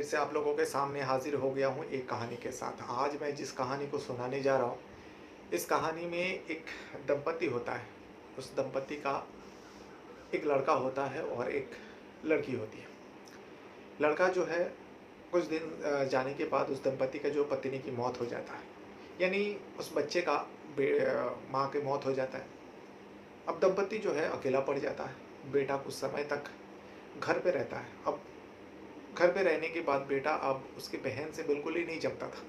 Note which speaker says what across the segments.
Speaker 1: से आप लोगों के सामने हाजिर हो गया हूँ एक कहानी के साथ। आज मैं जिस कहानी को सुनाने जा रहा हूँ, इस कहानी में एक दंपति होता है। उस दंपति का एक लड़का होता है और एक लड़की होती है। लड़का जो है कुछ दिन जाने के बाद उस दंपति का जो पत्नी की मौत हो जाता है, यानी उस बच्चे का माँ की मौत हो जाता है। अब दंपति जो है अकेला पड़ जाता है। बेटा कुछ समय तक घर पे रहता है। अब घर पे रहने के बाद बेटा अब उसकी बहन से बिल्कुल ही नहीं जमता था,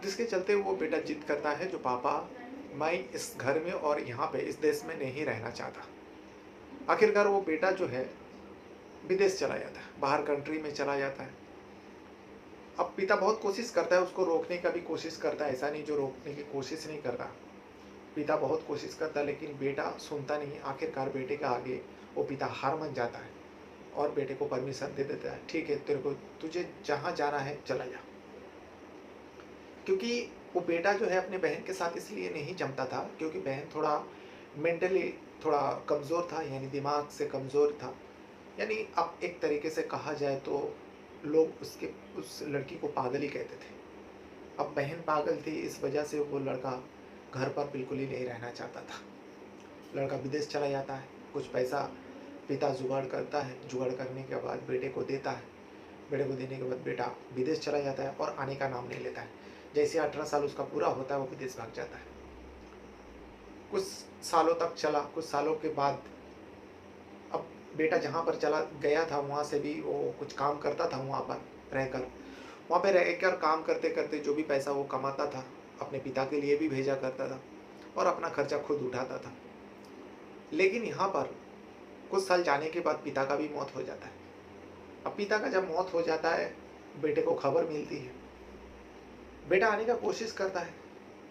Speaker 1: जिसके चलते वो बेटा जिद करता है, जो पापा मैं इस घर में और यहाँ पे इस देश में नहीं रहना चाहता। आखिरकार वो बेटा जो है विदेश चला जाता है, बाहर कंट्री में चला जाता है। अब पिता बहुत कोशिश करता है, उसको रोकने का भी कोशिश करता है, ऐसा नहीं जो रोकने की कोशिश नहीं कर रहा। पिता बहुत कोशिश करता है लेकिन बेटा सुनता नहीं। आखिरकार बेटे के आगे वो पिता हार मान जाता है और बेटे को परमिशन दे देता है, ठीक है तेरे को तुझे जहाँ जाना है चला जा। क्योंकि वो बेटा जो है अपने बहन के साथ इसलिए नहीं जमता था क्योंकि बहन थोड़ा मेंटली थोड़ा कमज़ोर था, यानी दिमाग से कमज़ोर था। यानी अब एक तरीके से कहा जाए तो लोग उस लड़की को पागल ही कहते थे। अब बहन पागल थी, इस वजह से वो लड़का घर पर बिल्कुल ही नहीं रहना चाहता था। लड़का विदेश चला जाता है, कुछ पैसा पिता जुगाड़ करता है, जुगाड़ करने के बाद बेटे को देता है। बेटे को देने के बाद बेटा विदेश चला जाता है और आने का नाम नहीं लेता है। जैसे 18 साल उसका पूरा होता है वो विदेश भाग जाता है। कुछ सालों तक चला। कुछ सालों के बाद अब बेटा जहाँ पर चला गया था वहाँ से भी वो कुछ काम करता था, वहाँ पे रहकर काम करते करते जो भी पैसा वो कमाता था अपने पिता के लिए भी भेजा करता था और अपना खर्चा खुद उठाता था। लेकिन यहाँ पर कुछ साल जाने के बाद पिता का भी मौत हो जाता है। अब पिता का जब मौत हो जाता है, बेटे को खबर मिलती है। बेटा आने का कोशिश करता है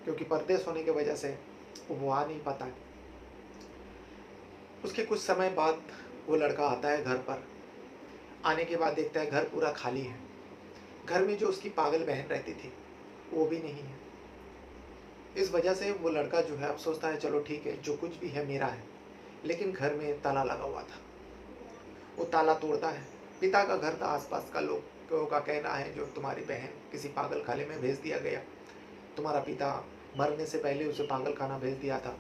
Speaker 1: क्योंकि परदेश होने की वजह से वो आ नहीं पाता है। उसके कुछ समय बाद वो लड़का आता है घर पर। आने के बाद देखता है घर पूरा खाली है। घर में जो उसकी पागल बहन रहती थी वो भी नहीं है। इस वजह से वो लड़का जो है अब सोचता है चलो ठीक है, जो कुछ भी है मेरा है। लेकिन घर में ताला लगा हुआ था। वो ताला तोड़ता है। पिता का घर था, आसपास का लोगों का कहना है जो तुम्हारी बहन किसी पागल खाने में भेज दिया गया, तुम्हारा पिता मरने से पहले उसे पागल खाना भेज दिया था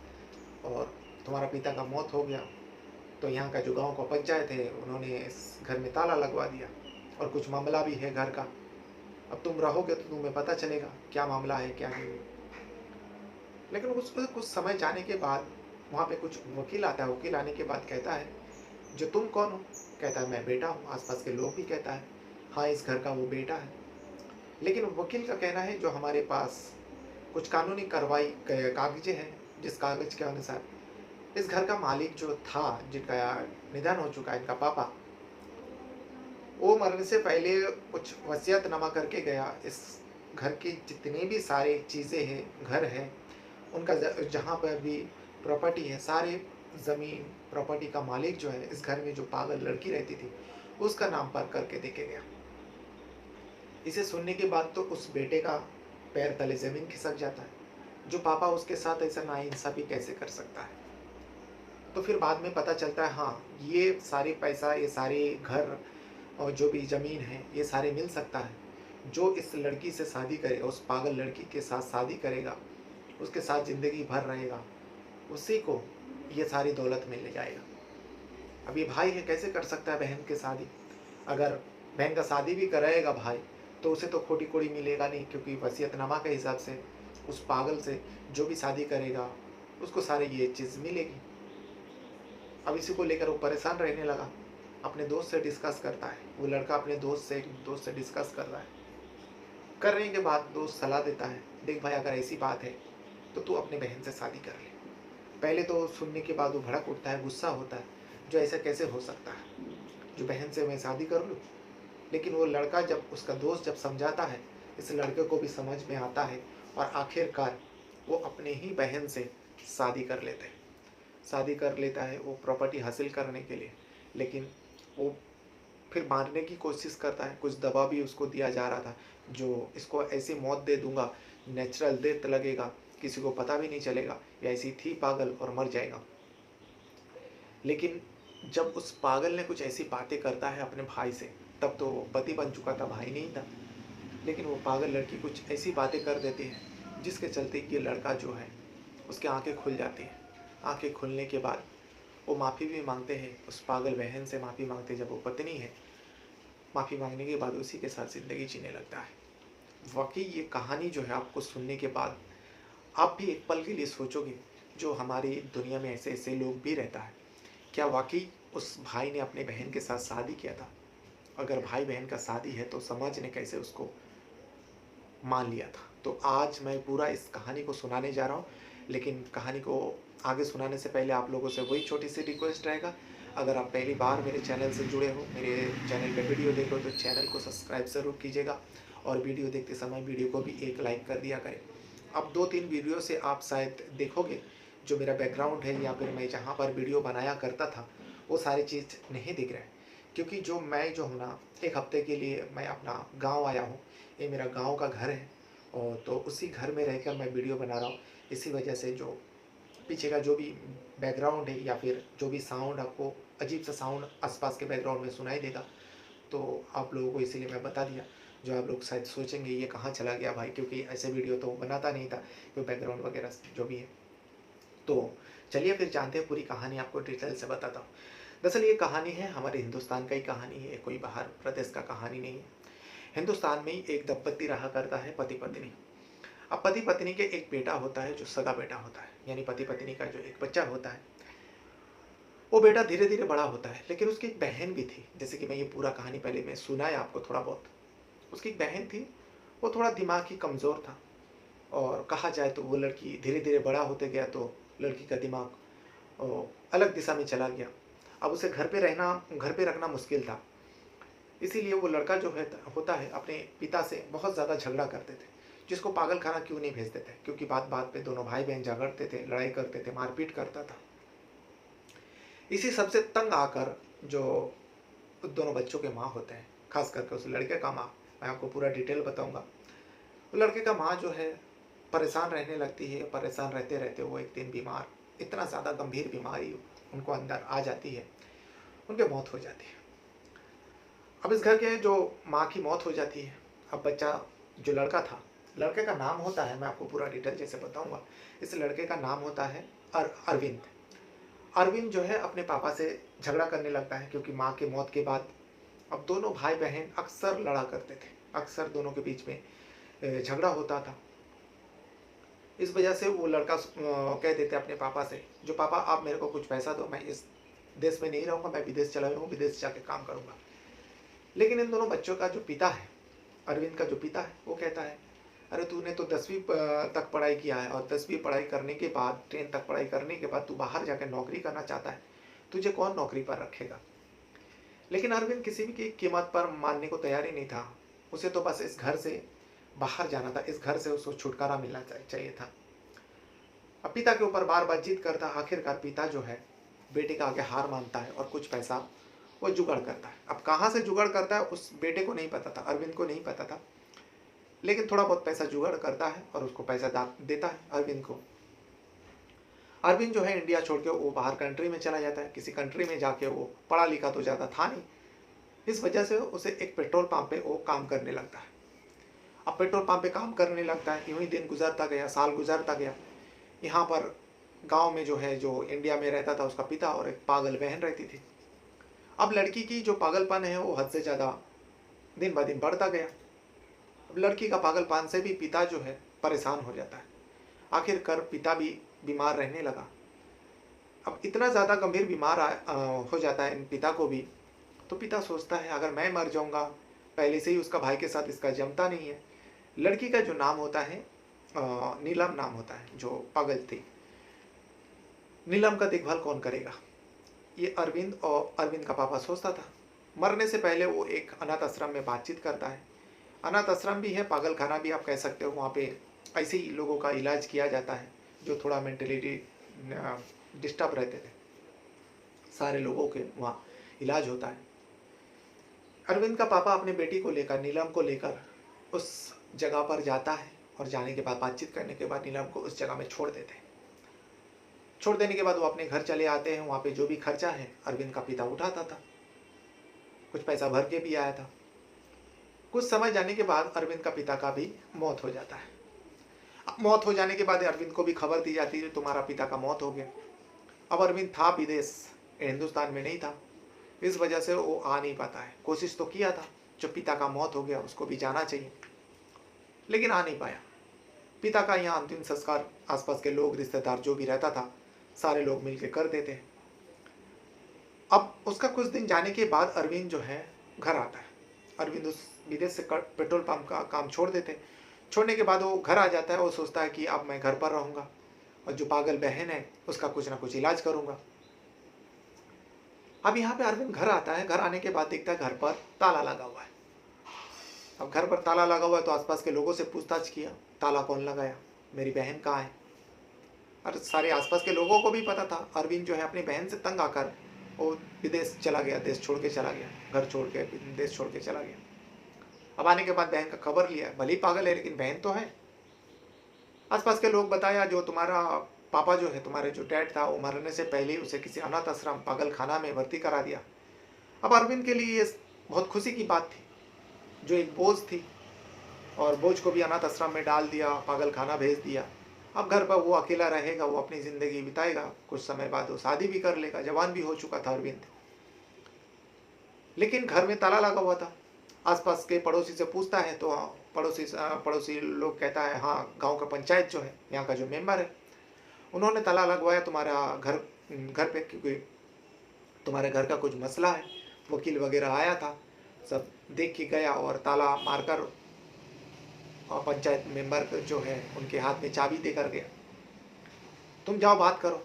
Speaker 1: और तुम्हारा पिता का मौत हो गया। तो यहाँ का जो गांव का पंचायत है उन्होंने इस घर में ताला लगवा दिया और कुछ मामला भी है घर का। अब तुम रहोगे तो तुम्हें पता चलेगा क्या मामला है क्या नहीं। लेकिन उस पर कुछ समय जाने के बाद वहाँ पे कुछ वकील आता है। वकील आने के बाद कहता है जो तुम कौन हो? कहता है मैं बेटा हूँ। आसपास के लोग भी कहता है हाँ इस घर का वो बेटा है। लेकिन वकील का कहना है जो हमारे पास कुछ कानूनी कार्रवाई कागजें हैं, जिस कागज के अनुसार इस घर का मालिक जो था, जिनका निधन हो चुका है, इनका पापा, वो मरने से पहले कुछ वसीयतनामा करके गया। इस घर की जितनी भी सारी चीज़ें हैं, घर है, उनका जहाँ पर भी प्रॉपर्टी है, सारे ज़मीन प्रॉपर्टी का मालिक जो है इस घर में जो पागल लड़की रहती थी उसका नाम पर करके देके गया। इसे सुनने के बाद तो उस बेटे का पैर तले ज़मीन खिसक जाता है। जो पापा उसके साथ ऐसा नाइंसाफ़ी कैसे कर सकता है। तो फिर बाद में पता चलता है हाँ ये सारी पैसा, ये सारे घर और जो भी ज़मीन है ये सारे मिल सकता है जो इस लड़की से शादी करेगा, उस पागल लड़की के साथ शादी करेगा, उसके साथ ज़िंदगी भर रहेगा, उसी को ये सारी दौलत मिल जाएगा। अब ये भाई है, कैसे कर सकता है बहन की शादी? अगर बहन का शादी भी कराएगा भाई तो उसे तो खोटी कोड़ी मिलेगा नहीं, क्योंकि वसीयतनामा के हिसाब से उस पागल से जो भी शादी करेगा उसको सारी ये चीज़ मिलेगी। अब इसी को लेकर वो परेशान रहने लगा। अपने दोस्त से डिस्कस करता है। वो लड़का अपने दोस्त से डिस्कस कर रहा है। करने के बाद दोस्त सलाह देता है, देख भाई अगर ऐसी बात है तो तू अपने बहन से शादी कर ले। पहले तो सुनने के बाद वो भड़क उठता है, गुस्सा होता है, जो ऐसा कैसे हो सकता है, जो बहन से मैं शादी कर लूँ। लेकिन वो लड़का जब उसका दोस्त जब समझाता है, इस लड़के को भी समझ में आता है और आखिरकार वो अपने ही बहन से शादी कर लेते हैं। शादी कर लेता है वो प्रॉपर्टी हासिल करने के लिए। लेकिन वो फिर मारने की कोशिश करता है। कुछ दवा भी उसको दिया जा रहा था, जो इसको ऐसी मौत दे दूंगा, नेचुरल डेथ लगेगा, किसी को पता भी नहीं चलेगा, या ऐसी थी पागल और मर जाएगा। लेकिन जब उस पागल ने कुछ ऐसी बातें करता है अपने भाई से, तब तो वो पति बन चुका था, भाई नहीं था। लेकिन वो पागल लड़की कुछ ऐसी बातें कर देती है जिसके चलते ये लड़का जो है उसकी आंखें खुल जाती हैं। आंखें खुलने के बाद वो माफ़ी भी मांगते हैं, उस पागल बहन से माफ़ी मांगते हैं जब वो पत्नी है। माफ़ी मांगने के बाद उसी के साथ ज़िंदगी जीने लगता है। वाकई ये कहानी जो है आपको सुनने के बाद आप भी एक पल के लिए सोचोगे, जो हमारी दुनिया में ऐसे ऐसे लोग भी रहता है। क्या वाकई उस भाई ने अपने बहन के साथ शादी किया था? अगर भाई बहन का शादी है तो समाज ने कैसे उसको मान लिया था? तो आज मैं पूरा इस कहानी को सुनाने जा रहा हूँ, लेकिन कहानी को आगे सुनाने से पहले आप लोगों से वही छोटी सी रिक्वेस्ट रहेगा। अगर आप पहली बार मेरे चैनल से जुड़े हो, मेरे चैनल पे वीडियो देख रहे हो, तो चैनल को सब्सक्राइब ज़रूर कीजिएगा और वीडियो देखते समय वीडियो को भी एक लाइक कर दिया करें। अब 2-3 वीडियो से आप शायद देखोगे, जो मेरा बैकग्राउंड है या फिर मैं जहाँ पर वीडियो बनाया करता था, वो सारी चीज़ नहीं दिख रहा है। क्योंकि मैं हूँ ना, 1 हफ्ते के लिए मैं अपना गाँव आया हूँ। ये मेरा गाँव का घर है और तो उसी घर में रहकर मैं वीडियो बना रहा हूँ। इसी वजह से जो पीछे का जो भी बैकग्राउंड है या फिर जो भी साउंड आपको अजीब सा साउंड आसपास के बैकग्राउंड में सुनाई देगा, तो आप लोगों को इसीलिए मैं बता दिया। जो आप लोग शायद सोचेंगे ये कहाँ चला गया भाई, क्योंकि ऐसे वीडियो तो बनाता नहीं था, कोई बैकग्राउंड वगैरह जो भी है। तो चलिए फिर जानते हैं पूरी कहानी, आपको डिटेल से बताता हूँ। दरअसल ये कहानी है हमारे हिंदुस्तान का ही कहानी है, कोई बाहर प्रदेश का कहानी नहीं है। हिंदुस्तान में ही एक दंपत्ति रहा करता है, पति पत्नी। अब पति पत्नी के एक बेटा होता है जो सगा बेटा होता है, यानी पति पत्नी का जो एक बच्चा होता है, वो बेटा धीरे धीरे बड़ा होता है। लेकिन उसकी एक बहन भी थी, जैसे कि मैं ये पूरा कहानी पहले में सुनाया आपको थोड़ा बहुत। उसकी एक बहन थी, वो थोड़ा दिमागी कमज़ोर था और कहा जाए तो वो लड़की धीरे धीरे बड़ा होते गया तो लड़की का दिमाग अलग दिशा में चला गया। अब उसे घर पे रखना मुश्किल था। इसीलिए वो लड़का जो है होता है अपने पिता से बहुत ज़्यादा झगड़ा करते थे, जिसको पागल खाना क्यों नहीं भेजते थे, क्योंकि बात बात पे दोनों भाई बहन झगड़ते थे, लड़ाई करते थे, मारपीट करता था। इसी सबसे तंग आकर जो दोनों बच्चों के माँ होते हैं, खास करके उस लड़के का माँ, मैं आपको पूरा डिटेल बताऊंगा। वो लड़के का माँ जो है परेशान रहने लगती है। परेशान रहते रहते वो एक दिन बीमार, इतना ज़्यादा गंभीर बीमारी उनको अंदर आ जाती है, उनकी मौत हो जाती है। अब इस घर के जो माँ की मौत हो जाती है, अब बच्चा जो लड़का था, लड़के का नाम होता है, मैं आपको पूरा डिटेल जैसे बताऊंगा। इस लड़के का नाम होता है अरविंद। अरविंद जो है अपने पापा से झगड़ा करने लगता है, क्योंकि माँ की मौत के बाद अब दोनों भाई बहन अक्सर लड़ा करते थे, अक्सर दोनों के बीच में झगड़ा होता था। इस वजह से वो लड़का कह देते अपने पापा से, जो पापा आप मेरे को कुछ पैसा दो, मैं इस देश में नहीं रहूँगा, मैं विदेश चला हूँ, विदेश जाके काम करूँगा। लेकिन इन दोनों बच्चों का जो पिता है, अरविंद का जो पिता है, वो कहता है, अरे तूने तो 10वीं तक पढ़ाई किया है और 10वीं पढ़ाई करने के बाद, 10 तक पढ़ाई करने के बाद तू बाहर जाकर नौकरी करना चाहता है, तुझे कौन नौकरी पर रखेगा। लेकिन अरविंद किसी भी की कीमत पर मानने को तैयार ही नहीं था। उसे तो बस इस घर से बाहर जाना था, इस घर से उसको छुटकारा मिलना चाहिए था। अब पिता के ऊपर बार बार जिद करता, आखिरकार पिता जो है बेटे का आगे हार मानता है और कुछ पैसा वो जुगाड़ करता है। अब कहाँ से जुगाड़ करता है उस बेटे को नहीं पता था, अरविंद को नहीं पता था, लेकिन थोड़ा बहुत पैसा जुगाड़ करता है और उसको पैसा देता है अरविंद को। अरविंद जो है इंडिया छोड़ के वो बाहर कंट्री में चला जाता है। किसी कंट्री में जाके वो पढ़ा लिखा तो ज़्यादा था नहीं, इस वजह से उसे एक पेट्रोल पंप पे वो काम करने लगता है। अब पेट्रोल पंप पे काम करने लगता है, यूं ही दिन गुजरता गया, साल गुजरता गया। यहाँ पर गांव में जो है, जो इंडिया में रहता था, उसका पिता और एक पागल बहन रहती थी। अब लड़की की जो पागलपन है वो हद से ज़्यादा दिन ब दिन बढ़ता गया। अब लड़की का पागलपन से भी पिता जो है परेशान हो जाता है। आखिरकार पिता भी बीमार रहने लगा। अब इतना ज़्यादा गंभीर हो जाता है इन पिता को भी, तो पिता सोचता है अगर मैं मर जाऊंगा, पहले से ही उसका भाई के साथ इसका जमता नहीं है। लड़की का जो नाम होता है नीलम नाम होता है, जो पागल थी, नीलम का देखभाल कौन करेगा, ये अरविंद का पापा सोचता था। मरने से पहले वो एक अनाथ आश्रम में बातचीत करता है। अनाथ आश्रम भी है, पागल खाना भी आप कह सकते हो। वहाँ पे ऐसे ही लोगों का इलाज किया जाता है जो थोड़ा मेंटलिटी डिस्टर्ब रहते थे, सारे लोगों के वहाँ इलाज होता है। अरविंद का पापा अपने बेटी को लेकर, नीलम को लेकर उस जगह पर जाता है और जाने के बाद, बातचीत करने के बाद नीलम को उस जगह में छोड़ देते हैं। छोड़ देने के बाद वो अपने घर चले आते हैं। वहाँ पे जो भी खर्चा है अरविंद का पिता उठाता था। कुछ पैसा भर के भी आया था। कुछ समय जाने के बाद अरविंद का पिता का भी मौत हो जाता है। अब मौत हो जाने के बाद अरविंद को भी खबर दी जाती है तुम्हारा पिता का मौत हो गया। अब अरविंद था विदेश, हिंदुस्तान में नहीं था, इस वजह से वो आ नहीं पाता है। कोशिश तो किया था, जो पिता का मौत हो गया उसको भी जाना चाहिए, लेकिन आ नहीं पाया। पिता का यहाँ अंतिम संस्कार आसपास के लोग, रिश्तेदार जो भी रहता था, सारे लोग मिलकर कर देते हैं। अब उसका कुछ दिन जाने के बाद अरविंद जो है घर आता है। अरविंद उस विदेश से पेट्रोल पंप का काम छोड़ देते। छोड़ने के बाद वो घर आ जाता है। वो सोचता है कि अब मैं घर पर रहूँगा और जो पागल बहन है उसका कुछ ना कुछ इलाज करूँगा। अब यहाँ पे अरविंद घर आता है। घर आने के बाद देखता है घर पर ताला लगा हुआ है। अब घर पर ताला लगा हुआ है तो आसपास के लोगों से पूछताछ किया, ताला कौन लगाया, मेरी बहन कहाँ है। और सारे आसपास के लोगों को भी पता था अरविंद जो है अपनी बहन से तंग आकर वो विदेश चला गया, देश छोड़ के चला गया, घर छोड़ के देश छोड़ के चला गया। अब आने के बाद बहन का खबर लिया, भले ही पागल है लेकिन बहन तो है। आसपास के लोग बताया जो तुम्हारा पापा जो है, तुम्हारे जो डैड था, वो मरने से पहले ही उसे किसी अनाथ आश्रम पागल खाना में भर्ती करा दिया। अब अरविंद के लिए ये बहुत खुशी की बात थी, जो एक बोझ थी और बोझ को भी अनाथ आश्रम में डाल दिया, पागल खाना भेज दिया। अब घर पर वो अकेला रहेगा, वो अपनी ज़िंदगी बिताएगा। कुछ समय बाद वो शादी भी कर लेगा, जवान भी हो चुका था अरविंद। लेकिन घर में ताला लगा हुआ था। आसपास के पड़ोसी से पूछता है तो पड़ोसी लोग कहता है हाँ, गांव का पंचायत जो है, यहाँ का जो मेंबर है, उन्होंने ताला लगवाया तुम्हारा घर पे, क्योंकि तुम्हारे घर का कुछ मसला है। वकील वगैरह आया था, सब देख के गया और ताला मारकर और पंचायत मेंबर जो है उनके हाथ में चाबी देकर गया, तुम जाओ बात करो।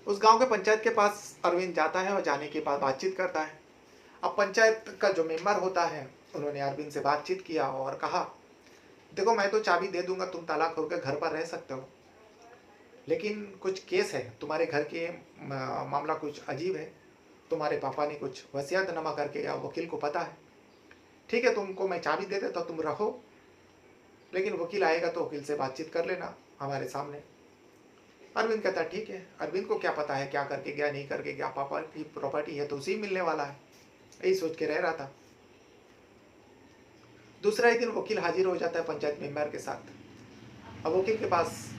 Speaker 1: उस गांव के पंचायत के पास अरविंद जाता है और जाने के बाद बातचीत करता है। अब पंचायत का जो मेंबर होता है, उन्होंने अरविंद से बातचीत किया और कहा देखो मैं तो चाबी दे दूंगा, तुम ताला खोल कर घर पर रह सकते हो, लेकिन कुछ केस है, तुम्हारे घर के मामला कुछ अजीब है। तुम्हारे पापा ने कुछ वसीयतनामा करके गया, वकील को पता है। ठीक है, तुमको मैं चाबी दे देता, तुम रहो, लेकिन वकील आएगा तो वकील से बातचीत कर लेना हमारे सामने। अरविंद कहता है ठीक है। अरविंद को क्या पता है क्या करके गया, नहीं करके गया, पापा की प्रॉपर्टी है तो उसी मिलने वाला है, यही सोच के रह रहा था। दूसरा ही दिन वकील हाजिर हो जाता है पंचायत मेंबर के साथ। अब वकील के पास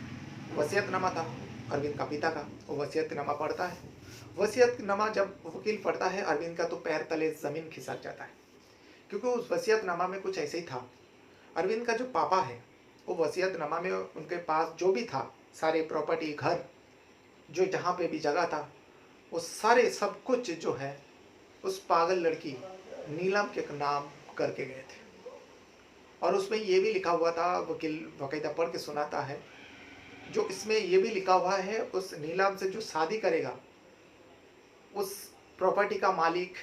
Speaker 1: वसीयतनामा था अरविंद का पिता का, वो वसीयतनामा पढ़ता है। वसीयतनामा जब वकील पढ़ता है, अरविंद का तो पैर तले जमीन खिसक जाता है, क्योंकि उस वसीयतनामा में कुछ ऐसे ही था। अरविंद का जो पापा है, वो वसीयतनामा में उनके पास जो भी था, सारे प्रॉपर्टी, घर, जो जहाँ पे भी जगह था, वो सारे सब कुछ जो है उस पागल लड़की नीलम के नाम करके गए थे। और उसमें ये भी लिखा हुआ था, वकील बाकायदा पढ़ के सुनाता है, जो इसमें ये भी लिखा हुआ है उस नीलम से जो शादी करेगा, उस प्रॉपर्टी का मालिक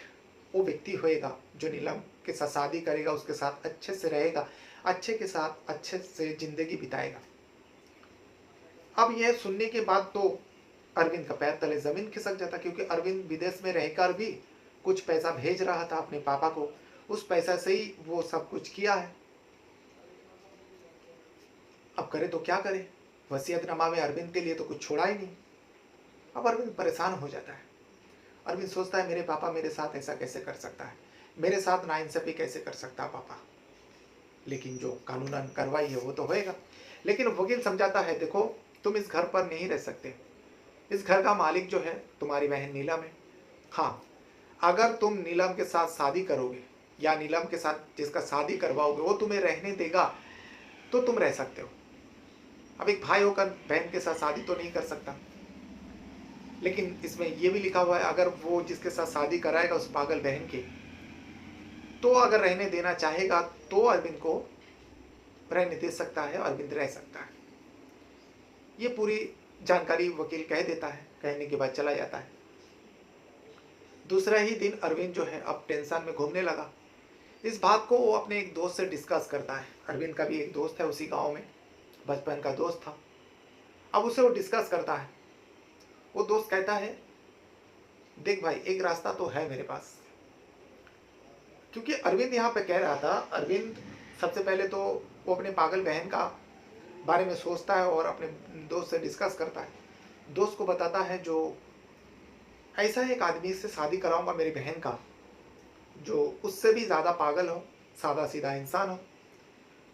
Speaker 1: वो व्यक्ति होएगा जो नीलम के साथ शादी करेगा, उसके साथ अच्छे से रहेगा, अच्छे के साथ अच्छे से जिंदगी बिताएगा। अब यह सुनने के बाद तो अरविंद का पैर तले जमीन खिसक जाता, क्योंकि अरविंद विदेश में रहकर भी कुछ पैसा भेज रहा था अपने पापा को, उस पैसा से ही वो सब कुछ किया है। अब करे तो क्या करे, वसीयतनामा में अरविंद के लिए तो कुछ छोड़ा ही नहीं। अब अरविंद परेशान हो जाता है। अरविंद सोचता है मेरे पापा मेरे साथ ऐसा कैसे कर सकता है, मेरे साथ नाइंसाफी कैसे कर सकता है पापा, लेकिन जो कानूनन कार्रवाई है वो तो होएगा। लेकिन वकील समझाता है देखो तुम इस घर पर नहीं रह सकते, इस घर का मालिक जो है तुम्हारी बहन नीलम है। हाँ, अगर तुम नीलम के साथ शादी करोगे या नीलम के साथ जिसका शादी करवाओगे वो तुम्हें रहने देगा तो तुम रह सकते हो। अब एक भाई होकर बहन के साथ शादी तो नहीं कर सकता, लेकिन इसमें यह भी लिखा हुआ है अगर वो जिसके साथ शादी कराएगा उस पागल बहन के, तो अगर रहने देना चाहेगा तो अरविंद को रहने दे सकता है, अरविंद रह सकता है। ये पूरी जानकारी वकील कह देता है, कहने के बाद चला जाता है। दूसरा ही दिन अरविंद जो है अब टेंशन में घूमने लगा। इस बात को वो अपने एक दोस्त से डिस्कस करता है। अरविंद का भी एक दोस्त है उसी गांव में, बचपन का दोस्त था। अब उसे वो डिस्कस करता है। वो दोस्त कहता है देख भाई, एक रास्ता तो है मेरे पास। क्योंकि अरविंद यहाँ पे कह रहा था, अरविंद सबसे पहले तो वो अपने पागल बहन का बारे में सोचता है और अपने दोस्त से डिस्कस करता है। दोस्त को बताता है जो ऐसा एक आदमी से शादी कराऊंगा मेरी बहन का, जो उससे भी ज़्यादा पागल हो, सादा सीधा इंसान हो।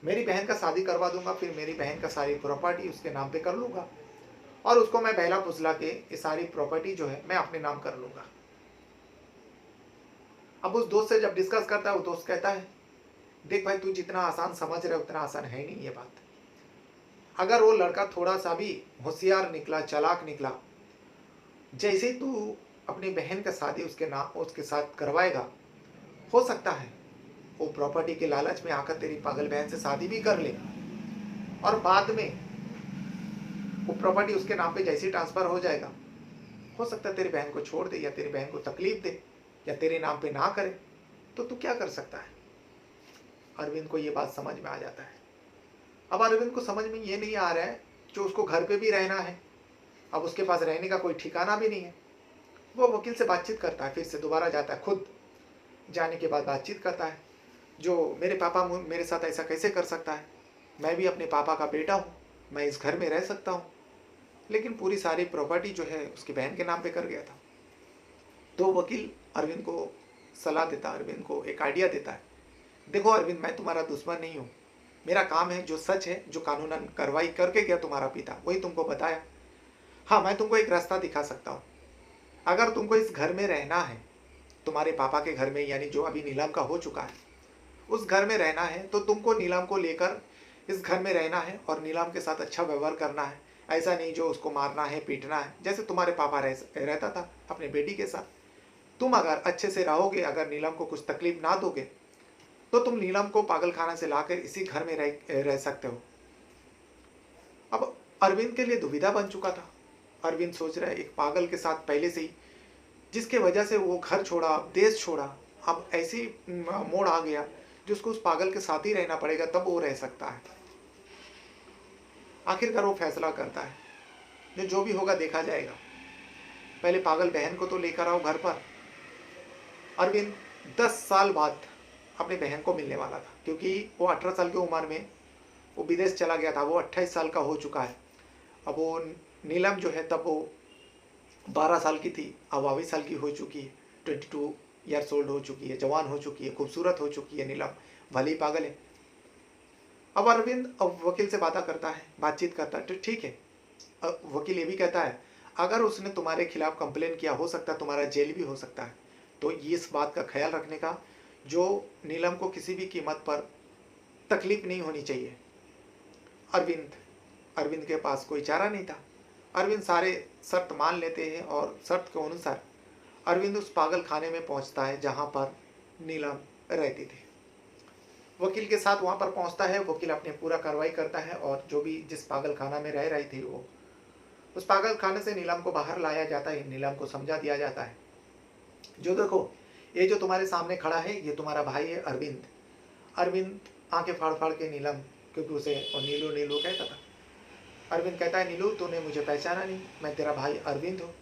Speaker 1: मेरी बहन का शादी करवा दूंगा, फिर मेरी बहन का सारी प्रॉपर्टी उसके नाम पे कर लूंगा और उसको मैं बहला फुसला के ये सारी प्रॉपर्टी जो है मैं अपने नाम कर लूंगा। अब उस दोस्त से जब डिस्कस करता है, वो दोस्त कहता है देख भाई, तू जितना आसान समझ रहे उतना आसान है नहीं ये बात। अगर वो लड़का थोड़ा सा भी होशियार निकला, चालाक निकला, जैसे ही तू अपनी बहन का शादी उसके साथ करवाएगा, हो सकता है वो प्रॉपर्टी के लालच में आकर तेरी पागल बहन से शादी भी कर ले और बाद में वो प्रॉपर्टी उसके नाम पे जैसे ही ट्रांसफर हो जाएगा, हो सकता है तेरी बहन को छोड़ दे या तेरी बहन को तकलीफ दे या तेरे नाम पे ना करे। तो तू क्या कर सकता है? अरविंद को ये बात समझ में आ जाता है। अब अरविंद को समझ में ये नहीं आ रहा है जो उसको घर पे भी रहना है, अब उसके पास रहने का कोई ठिकाना भी नहीं है। वो वकील से बातचीत करता है, फिर से दोबारा जाता है, खुद जाने के बाद बातचीत करता है, जो मेरे पापा मेरे साथ ऐसा कैसे कर सकता है, मैं भी अपने पापा का बेटा हूँ, मैं इस घर में रह सकता हूँ, लेकिन पूरी सारी प्रॉपर्टी जो है उसकी बहन के नाम पे कर गया था। तो वकील अरविंद को सलाह देता, अरविंद को एक आइडिया देता है, देखो अरविंद, मैं तुम्हारा दुश्मन नहीं हूँ, मेरा काम है जो सच है, जो कानूनन कार्रवाई करके गया तुम्हारा पिता, वही तुमको बताया। हाँ, मैं तुमको एक रास्ता दिखा सकता हूँ। अगर तुमको इस घर में रहना है, तुम्हारे पापा के घर में, यानी जो अभी नीलाम का हो चुका है, उस घर में रहना है, तो तुमको नीलाम को लेकर इस घर में रहना है और नीलाम के साथ अच्छा व्यवहार करना है। ऐसा नहीं जो उसको मारना है, पीटना है, जैसे तुम्हारे पापा रहता था अपने बेटी के साथ। तुम अगर अच्छे से रहोगे, अगर नीलम को कुछ तकलीफ ना दोगे, तो तुम नीलम को पागल खाना से लाकर इसी घर में रह सकते हो। अब अरविंद के लिए दुविधा बन चुका था। अरविंद सोच रहा है, एक पागल के साथ पहले से ही, जिसके वजह से वो घर छोड़ा, देश छोड़ा, अब ऐसी मोड़ आ गया जिसको उस पागल के साथ ही रहना पड़ेगा, तब वो रह सकता है। आखिरकार वो फैसला करता है, जो भी होगा देखा जाएगा, पहले पागल बहन को तो लेकर आओ घर पर। अरविंद 10 साल बाद अपनी बहन को मिलने वाला था, क्योंकि वो 18 साल की उम्र में वो विदेश चला गया था, वो 28 साल का हो चुका है। अब वो नीलम जो है तब वो 12 साल की थी, अब 22 साल की हो चुकी है, 22 ईयर्स ओल्ड हो चुकी है, जवान हो चुकी है, खूबसूरत हो चुकी है नीलम, भले ही पागल है। अब अरविंद अब वकील से बातचीत करता है, तो ठीक है। अब वकील ये भी कहता है, अगर उसने तुम्हारे खिलाफ कंप्लेन किया, हो सकता है तुम्हारा जेल भी हो सकता है, तो इस बात का ख्याल रखने का, जो नीलम को किसी भी कीमत पर तकलीफ नहीं होनी चाहिए। अरविंद के पास कोई चारा नहीं था। अरविंद सारे शर्त मान लेते हैं और शर्त के अनुसार अरविंद उस पागल खाने में पहुंचता है जहां पर नीलम रहती थी। वकील के साथ वहां पर पहुंचता है, वकील अपने पूरा कार्रवाई करता है और जो भी जिस पागल खाना में रह रही थी, वो उस पागल खाने से नीलम को बाहर लाया जाता है, नीलम को समझा दिया जाता है, जो देखो ये जो तुम्हारे सामने खड़ा है ये तुम्हारा भाई है अरविंद। अरविंद आंखें फाड़ फाड़ के नीलम, क्योंकि उसे और नीलू नीलू कहता था, अरविंद कहता है, नीलू तूने मुझे पहचाना नहीं, मैं तेरा भाई अरविंद हूँ।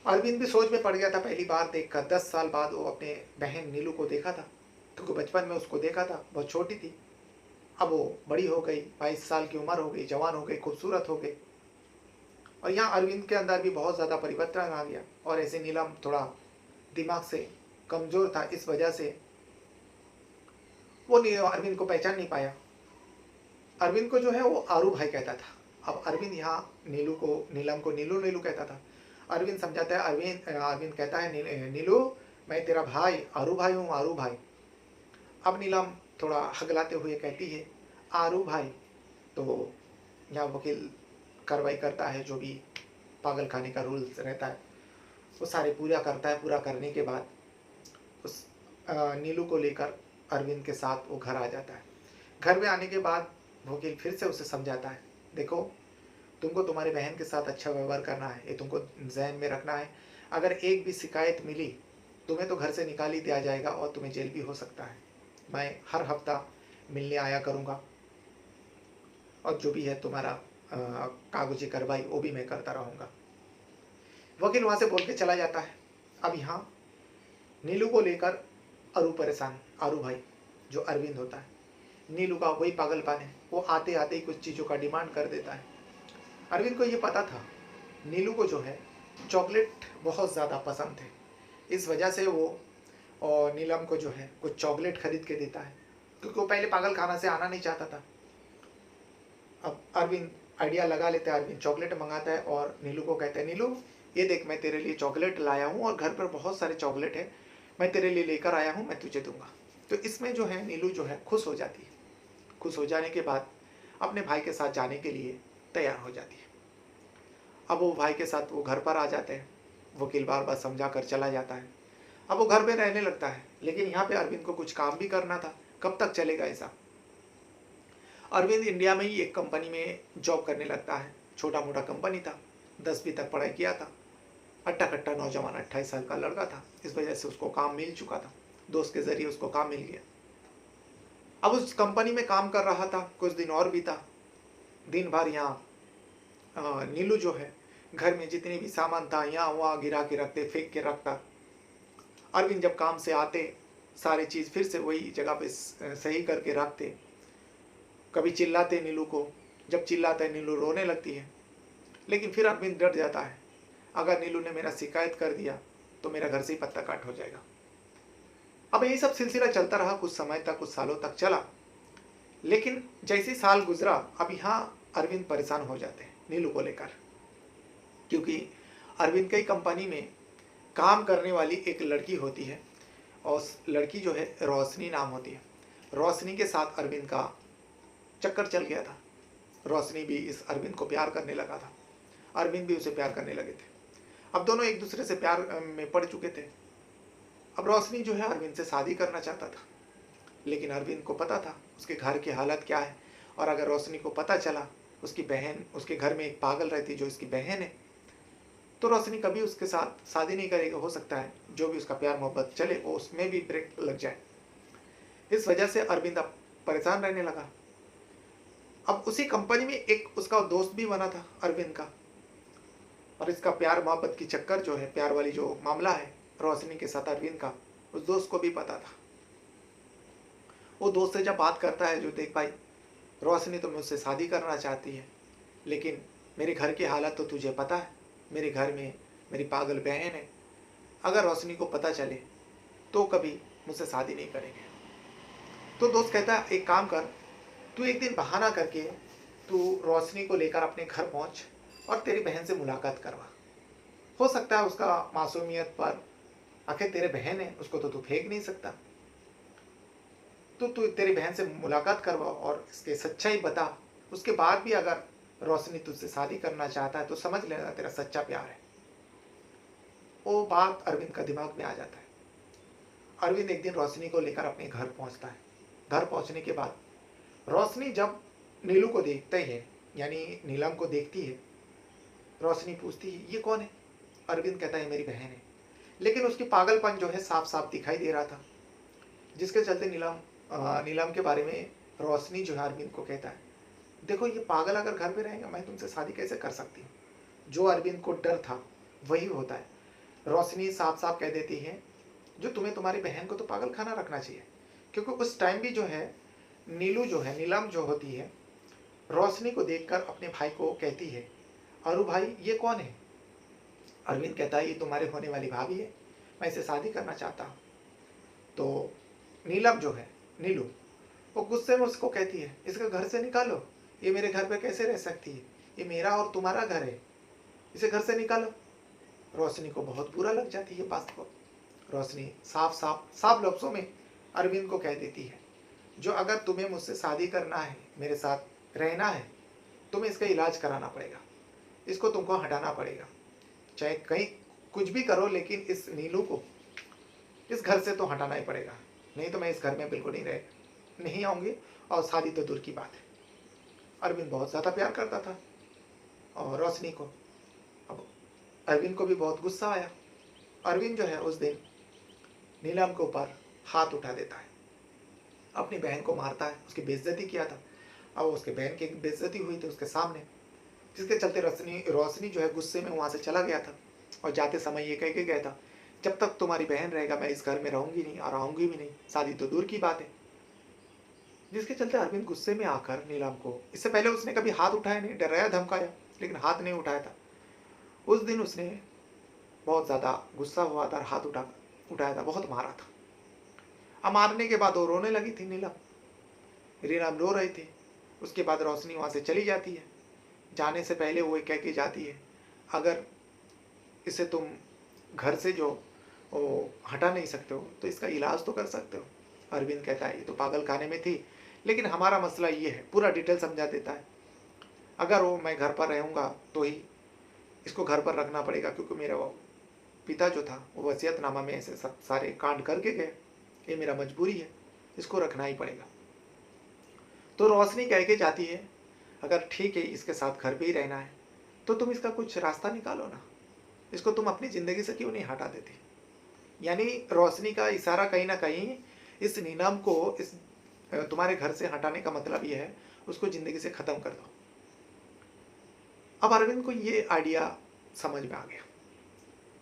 Speaker 1: अरविंद भी सोच में पड़ गया था, पहली बार देखकर 10 साल बाद वो अपने बहन नीलू को देखा था, क्योंकि बचपन में उसको देखा था, बहुत छोटी थी, अब वो बड़ी हो गई, 22 साल की उम्र हो गई, जवान हो गई, खूबसूरत हो गई। और यहाँ अरविंद के अंदर भी बहुत ज़्यादा परिवर्तन आ गया, और ऐसे नीलम थोड़ा दिमाग से कमज़ोर था, इस वजह से वो अरविंद को पहचान नहीं पाया। अरविंद को जो है वो आरू भाई कहता था। अब अरविंद यहाँ नीलम को नीलू नीलू कहता था। अरविंद समझाता है, अरविंद कहता है, नीलू मैं तेरा भाई आरू भाई हूँ, आरू भाई। अब नीलम थोड़ा हगलाते हुए कहती है, आरू भाई। तो यहाँ वकील कार्रवाई करता है, जो भी पागल खाने का रूल्स रहता है वो सारे पूरा करता है। पूरा करने के बाद उस नीलू को लेकर अरविंद के साथ वो घर आ जाता है। घर में आने के बाद वकील फिर से उसे समझाता है, देखो तुमको तुम्हारी बहन के साथ अच्छा व्यवहार करना है, ये तुमको जहन में रखना है। अगर एक भी शिकायत मिली, तुम्हें तो घर से निकाल ही दिया जाएगा और तुम्हें जेल भी हो सकता है। मैं हर हफ्ता मिलने आया करूँगा और जो भी है तुम्हारा कागजी कार्रवाई वो भी मैं करता रहूँगा। वकील वहाँ से बोल के चला जाता है। अब यहाँ नीलू को लेकर आरू भाई जो अरविंद होता है, नीलू का वही पागलपन है, वो आते आते ही कुछ चीज़ों का डिमांड कर देता है। अरविंद को ये पता था नीलू को जो है चॉकलेट बहुत ज़्यादा पसंद थे, इस वजह से वो और नीलम को जो है कुछ चॉकलेट खरीद के देता है, क्योंकि वो पहले पागल खाना से आना नहीं चाहता था। अब अरविंद आइडिया लगा लेता है, अरविंद चॉकलेट मंगाता है और नीलू को कहता है, नीलू ये देख मैं तेरे लिए चॉकलेट लाया हूँ और घर पर बहुत सारे चॉकलेट है, मैं तेरे लिए लेकर आया हूँ, मैं तुझे दूंगा। तो इसमें जो है नीलू जो है खुश हो जाती है। खुश हो जाने के बाद अपने भाई के साथ जाने के लिए तैयार हो जाती है। अब वो भाई के साथ वो घर पर आ जाते हैं। वकील बार बार समझा कर चला जाता है। अब वो घर में रहने लगता है, लेकिन यहाँ पे अरविंद को कुछ काम भी करना था। कब तक चलेगा ऐसा? अरविंद इंडिया में ही एक कंपनी में जॉब करने लगता है। छोटा मोटा कंपनी था, 10वीं तक पढ़ाई किया था। हट्टा कट्टा नौजवान 28 साल का लड़का था, इस वजह से उसको काम मिल चुका था। दोस्त के जरिए उसको काम मिल गया। अब उस कंपनी में काम कर रहा था, कुछ दिन और बीता। दिन भर यहाँ नीलू जो है घर में जितने भी सामान था यहाँ वहाँ गिरा के रखते, फेंक के रखता। अरविंद जब काम से आते सारी चीज़ फिर से वही जगह पे सही करके रखते। कभी चिल्लाते नीलू को, जब चिल्लाते नीलू रोने लगती है। लेकिन फिर अरविंद डर जाता है, अगर नीलू ने मेरा शिकायत कर दिया तो मेरा घर से ही पत्ता काट हो जाएगा। अब यही सब सिलसिला चलता रहा, कुछ समय तक, कुछ सालों तक चला। लेकिन जैसे साल गुजरा, अब यहाँ अरविंद परेशान हो जाते हैं नीलू को लेकर, क्योंकि अरविंद की कंपनी में काम करने वाली एक लड़की होती है और उस लड़की जो है रोशनी नाम होती है। रोशनी के साथ अरविंद का चक्कर चल गया था। रोशनी भी इस अरविंद को प्यार करने लगा था, अरविंद भी उसे प्यार करने लगे थे। अब दोनों एक दूसरे से प्यार में पड़ चुके थे। अब रोशनी जो है अरविंद से शादी करना चाहता था, लेकिन अरविंद को पता था उसके घर की हालत क्या है, और अगर रोशनी को पता चला उसकी बहन, उसके घर में एक पागल रहती जो इसकी बहन है, तो रोशनी कभी उसके साथ शादी नहीं करेगी। हो सकता है जो भी उसका प्यार मोहब्बत चले वो उसमें भी ब्रेक लग जाए। इस वजह से अरविंद अब परेशान रहने लगा। अब उसी कंपनी में एक उसका दोस्त भी बना था अरविंद का, और इसका प्यार मोहब्बत की चक्कर जो है, प्यार वाली जो मामला है रोशनी के साथ अरविंद का, उस दोस्त को भी पता था। वो दोस्त से जब बात करता है, जो देख भाई रोशनी तो मुझसे शादी करना चाहती है, लेकिन मेरे घर की हालत तो तुझे पता है, मेरे घर में मेरी पागल बहन है, अगर रोशनी को पता चले तो कभी मुझसे शादी नहीं करेंगे। तो दोस्त कहता है एक काम कर, तू एक दिन बहाना करके तू रोशनी को लेकर अपने घर पहुंच और तेरी बहन से मुलाकात करवा। हो सकता है उसका मासूमियत पर, आखिर तेरे बहन है, उसको तो तू फेंक नहीं सकता। तो तू तेरी बहन से मुलाकात करवा और इसके सच्चाई बता। उसके बाद भी अगर रोशनी तुझसे शादी करना चाहता है तो समझ लेना तेरा सच्चा प्यार है। वो बात अरविंद का दिमाग में आ जाता है। अरविंद एक दिन रोशनी को लेकर अपने घर पहुंचता है। घर पहुंचने के बाद रोशनी जब नीलू को देखते है, यानी नीलम को देखती है, रोशनी पूछती है ये कौन है? अरविंद कहता है मेरी बहन है। लेकिन उसकी पागलपन जो है साफ साफ दिखाई दे रहा था, जिसके चलते नीलम के बारे में रोशनी जो है अरविंद को कहता है, देखो ये पागल अगर घर में रहेगा मैं तुमसे शादी कैसे कर सकती हूँ। जो अरविंद को डर था वही होता है। रोशनी साफ साफ कह देती है, जो तुम्हें तुम्हारी बहन को तो पागल खाना रखना चाहिए, क्योंकि उस टाइम भी जो है नीलू जो है, नीलम जो होती है, रोशनी को देखकर अपने भाई को कहती है, अरु भाई ये कौन है? अरविंद कहता है ये तुम्हारे होने वाली भाभी है, मैं इसे शादी करना चाहता हूँ। तो नीलम जो है, नीलू, वो गुस्से में उसको कहती है इसके घर से निकालो, ये मेरे घर पे कैसे रह सकती है, ये मेरा और तुम्हारा घर है, इसे घर से निकालो। रोशनी को बहुत बुरा लग जाती है बात को। रोशनी साफ लफ्जों में अरविंद को कह देती है, जो अगर तुम्हें मुझसे शादी करना है, मेरे साथ रहना है, तुम्हें इसका इलाज कराना पड़ेगा, इसको तुमको हटाना पड़ेगा, चाहे कहीं कुछ भी करो, लेकिन इस नीलू को इस घर से तो हटाना ही पड़ेगा, नहीं तो मैं इस घर में बिल्कुल नहीं आऊँगी, और शादी तो दूर की बात है। अरविंद बहुत ज़्यादा प्यार करता था और रोशनी को। अब अरविंद को भी बहुत गुस्सा आया। अरविंद जो है उस दिन नीलम के ऊपर हाथ उठा देता है, अपनी बहन को मारता है। उसकी बेइज्जती किया था, अब उसके बहन की बेइज्जती हुई थी उसके सामने, जिसके चलते रोशनी जो है गुस्से में वहाँ से चला गया था, और जाते समय ये कह के गया था, जब तक तुम्हारी बहन रहेगा मैं इस घर में रहूंगी नहीं और आऊँगी भी नहीं, शादी तो दूर की बात है। जिसके चलते अरविंद गुस्से में आकर नीलम को, इससे पहले उसने कभी हाथ उठाया नहीं, डराया धमकाया, लेकिन हाथ नहीं उठाया था। उस दिन उसने बहुत ज़्यादा गुस्सा हुआ था और हाथ उठाया था, बहुत मारा था। अब मारने के बाद वो रोने लगी थी नीलम, रीनाम रो रही थी। उसके बाद रोशनी वहाँ से चली जाती है। जाने से पहले वो कह के जाती है, अगर इसे तुम घर से जो वो हटा नहीं सकते हो तो इसका इलाज तो कर सकते हो। अरविंद कहता है ये तो पागल खाने में थी, लेकिन हमारा मसला ये है, पूरा डिटेल समझा देता है। अगर वो मैं घर पर रहूँगा तो ही इसको घर पर रखना पड़ेगा, क्योंकि मेरा वो पिता जो था वो वसीयतनामा में ऐसे सब सारे कांड करके गए, ये मेरा मजबूरी है, इसको रखना ही पड़ेगा। तो रोशनी कह के जाती है, अगर ठीक है इसके साथ घर पे ही रहना है तो तुम इसका कुछ रास्ता निकालो ना, इसको तुम अपनी ज़िंदगी से क्यों नहीं हटा देती। यानी रोशनी का इशारा कहीं ना कहीं इस नीलम को इस तुम्हारे घर से हटाने का मतलब ये है, उसको ज़िंदगी से ख़त्म कर दो। अब अरविंद को ये आइडिया समझ में आ गया।